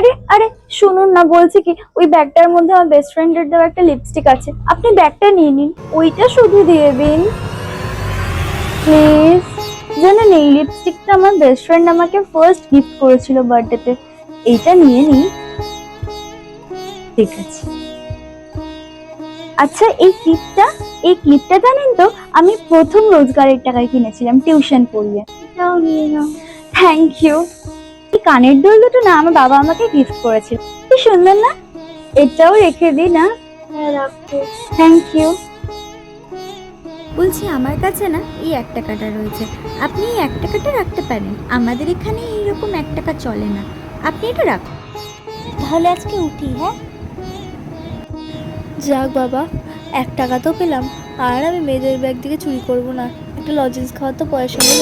আরে আরে শুনুন না, বলছি কি, ওই ব্যাগটার মধ্যে আমার বেস্ট ফ্রেন্ডের দেওয়া একটা লিপস্টিক আছে, আপনি ব্যাগটা নিয়ে নিন, ওইটা শুধু দিয়ে দিন প্লিজ। জানেন, এই লিপস্টিকটা আমার বেস্ট ফ্রেন্ড আমাকে ফার্স্ট গিফট করেছিল বার্থডেতে। এইটা নিয়ে নিই। ঠিক আছে। আচ্ছা, এই ক্লিপটা জানেন তো, আমি প্রথম রোজগারের টাকায় কিনেছিলাম টিউশন পড়িয়ে। এটাও নিয়ে নাও। Thank you. এই কানের দুল দুটো না আমার বাবা আমাকে গিফট করেছিল, কি সুন্দর না? এটাও রেখে দিই না? হ্যাঁ, রাখো। Thank you. বলছি আমার কাছে না এই 1 টাকাটা রয়েছে, আপনি এই 1 টাকাটা রাখতে পারেন, আমাদের এখানে এইরকম 1 টাকা চলে না, আপনি এটা রাখুন। তাহলে আজকে উঠি, হ্যাঁ? যাক বাবা, 1 টাকা তো পেলাম। আর আমি মেয়েদের ব্যাগ থেকে চুরি করবো না, একটা লজেন্স খাওয়ার তো পয়সা নেই।